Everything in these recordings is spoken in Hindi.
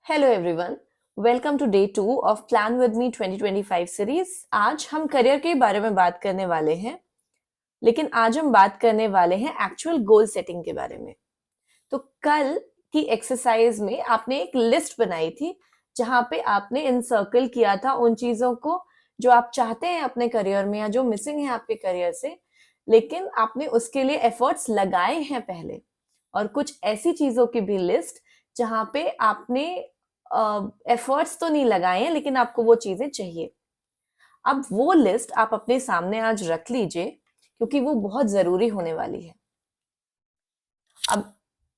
Hello everyone, welcome to day 2 of plan with me 2025 series. आज हम करियर के बारे में बात करने वाले हैं, लेकिन आज हम बात करने वाले हैं एक्चुअल गोल सेटिंग के बारे में। तो कल की एक्सरसाइज में आपने एक लिस्ट बनाई थी जहां पे आपने इनसर्कल किया था उन चीजों को जो आप चाहते हैं अपने करियर में या जो मिसिंग है आपके करियर से, लेकिन आपने उसके लिए एफर्ट्स लगाए हैं पहले। और कुछ ऐसी चीजों की भी लिस्ट जहां पे आपने एफर्ट्स तो नहीं लगाए हैं लेकिन आपको वो चीजें चाहिए। अब वो लिस्ट आप अपने सामने आज रख लीजिए क्योंकि वो बहुत जरूरी होने वाली है। अब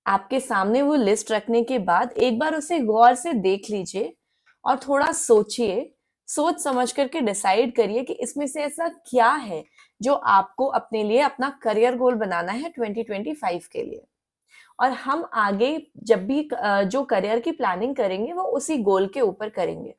आपके सामने वो लिस्ट रखने के बाद एक बार उसे गौर से देख लीजिए और थोड़ा सोचिए, सोच समझ करके डिसाइड करिए कि इसमें से ऐसा क्या है जो आपको अपने लिए अपना करियर गोल बनाना है 2025 के लिए। और हम आगे जब भी जो करियर की प्लानिंग करेंगे वो उसी गोल के ऊपर करेंगे।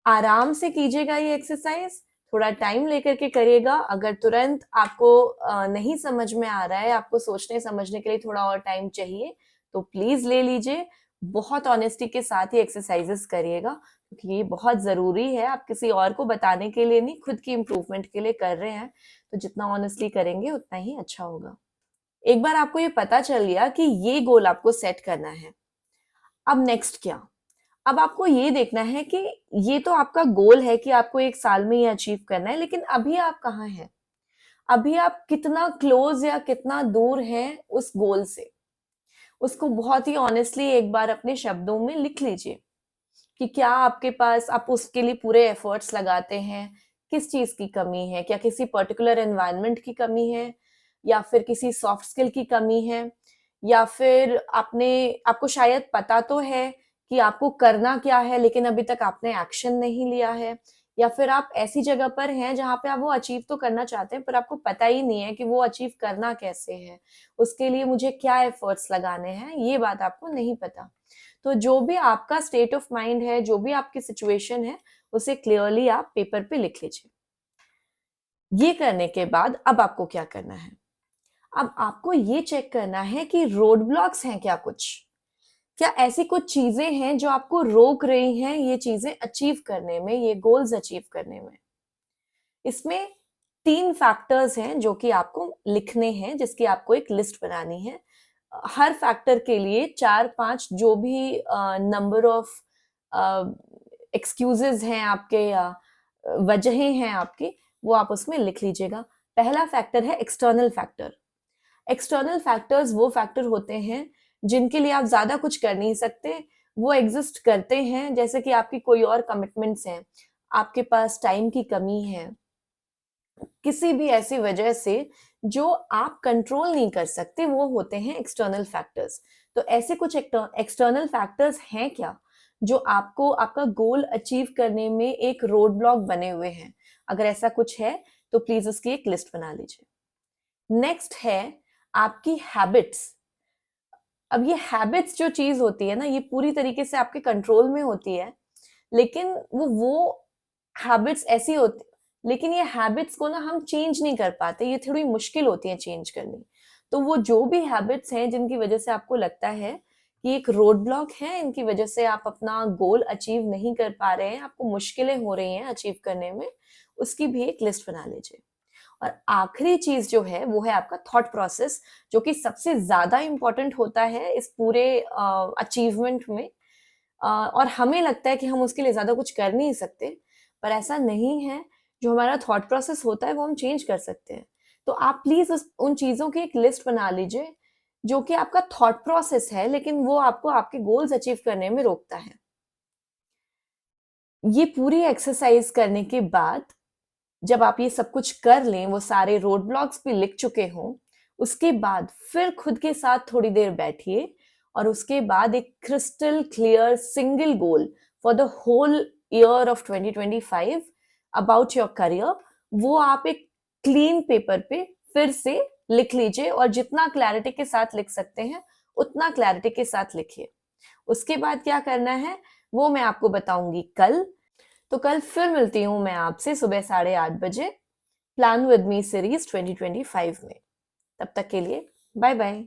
आराम से कीजिएगा ये एक्सरसाइज, थोड़ा टाइम लेकर के करिएगा। अगर तुरंत आपको नहीं समझ में आ रहा है, आपको सोचने समझने के लिए थोड़ा और टाइम चाहिए, तो प्लीज ले लीजिए। बहुत ऑनेस्टी के साथ ही एक्सरसाइजेस करिएगा क्योंकि ये बहुत जरूरी है। आप किसी और को बताने के लिए नहीं, खुद की इम्प्रूवमेंट के लिए कर रहे हैं, तो जितना ऑनेस्टली करेंगे उतना ही अच्छा होगा। एक बार आपको ये पता चल गया कि ये गोल आपको सेट करना है, अब नेक्स्ट क्या? अब आपको ये देखना है कि ये तो आपका गोल है कि आपको एक साल में ये अचीव करना है, लेकिन अभी आप कहाँ हैं? अभी आप कितना क्लोज या कितना दूर हैं उस गोल से? उसको बहुत ही ऑनेस्टली एक बार अपने शब्दों में लिख लीजिए कि क्या आपके पास, आप उसके लिए पूरे एफर्ट्स लगाते हैं? किस चीज की कमी है? क्या किसी पर्टिकुलर एनवायरनमेंट की कमी है, या फिर किसी सॉफ्ट स्किल की कमी है, या फिर आपको शायद पता तो है कि आपको करना क्या है लेकिन अभी तक आपने एक्शन नहीं लिया है, या फिर आप ऐसी जगह पर हैं जहां पे आप वो अचीव तो करना चाहते हैं पर आपको पता ही नहीं है कि वो अचीव करना कैसे है, उसके लिए मुझे क्या एफर्ट्स लगाने हैं, ये बात आपको नहीं पता। तो जो भी आपका स्टेट ऑफ माइंड है, जो भी आपकी सिचुएशन है, उसे क्लियरली आप पेपर पे लिख लीजिए। ये करने के बाद अब आपको क्या करना है? अब आपको ये चेक करना है कि रोड ब्लॉक्स हैं क्या, कुछ क्या ऐसी कुछ चीजें हैं जो आपको रोक रही हैं ये चीजें अचीव करने में, ये गोल्स अचीव करने में। इसमें 3 फैक्टर्स हैं जो कि आपको लिखने हैं, जिसकी आपको एक लिस्ट बनानी है। हर फैक्टर के लिए 4-5 जो भी नंबर ऑफ एक्सक्यूजेज हैं आपके या वजहें हैं आपकी, वो आप उसमें लिख लीजिएगा। पहला फैक्टर है एक्सटर्नल फैक्टर। एक्सटर्नल फैक्टर्स वो फैक्टर होते हैं जिनके लिए आप ज्यादा कुछ कर नहीं सकते, वो एग्जिस्ट करते हैं, जैसे कि आपकी कोई और कमिटमेंट्स हैं, आपके पास टाइम की कमी है, किसी भी ऐसी वजह से जो आप कंट्रोल नहीं कर सकते, वो होते हैं एक्सटर्नल फैक्टर्स। तो ऐसे कुछ एक्सटर्नल फैक्टर्स हैं क्या जो आपको आपका गोल अचीव करने में एक रोड ब्लॉक बने हुए हैं? अगर ऐसा कुछ है तो प्लीज उसकी एक लिस्ट बना लीजिए। नेक्स्ट है आपकी हैबिट्स। अब ये हैबिट्स जो चीज होती है ना, ये पूरी तरीके से आपके कंट्रोल में होती है, लेकिन वो हैबिट्स ऐसी होती, लेकिन ये हैबिट्स को ना हम चेंज नहीं कर पाते, ये थोड़ी मुश्किल होती है चेंज करनी। तो वो जो भी हैबिट्स हैं जिनकी वजह से आपको लगता है कि एक रोड ब्लॉक है, इनकी वजह से आप अपना गोल अचीव नहीं कर पा रहे हैं, आपको मुश्किलें हो रही हैं अचीव करने में, उसकी भी एक लिस्ट बना लीजिए। और आखिरी चीज जो है वो है आपका थॉट प्रोसेस, जो कि सबसे ज्यादा इंपॉर्टेंट होता है इस पूरे अचीवमेंट में। और हमें लगता है कि हम उसके लिए ज्यादा कुछ कर नहीं सकते, पर ऐसा नहीं है। जो हमारा थॉट प्रोसेस होता है वो हम चेंज कर सकते हैं। तो आप प्लीज उन चीजों की एक लिस्ट बना लीजिए जो कि आपका थॉट प्रोसेस है, लेकिन वो आपको आपके गोल्स अचीव करने में रोकता है। ये पूरी एक्सरसाइज करने के बाद जब आप ये सब कुछ कर लें, वो सारे रोड ब्लॉक्स भी लिख चुके हों, उसके बाद फिर खुद के साथ थोड़ी देर बैठिए और उसके बाद एक crystal clear single goal for the whole year of 2025 about your career, वो आप एक क्लीन पेपर पे फिर से लिख लीजिए और जितना क्लैरिटी के साथ लिख सकते हैं उतना क्लैरिटी के साथ लिखिए। उसके बाद क्या करना है वो मैं आपको बताऊंगी कल। तो कल फिर मिलती हूँ मैं आपसे सुबह 8:30 बजे प्लान विद मी सीरीज 2025 में। तब तक के लिए बाय बाय।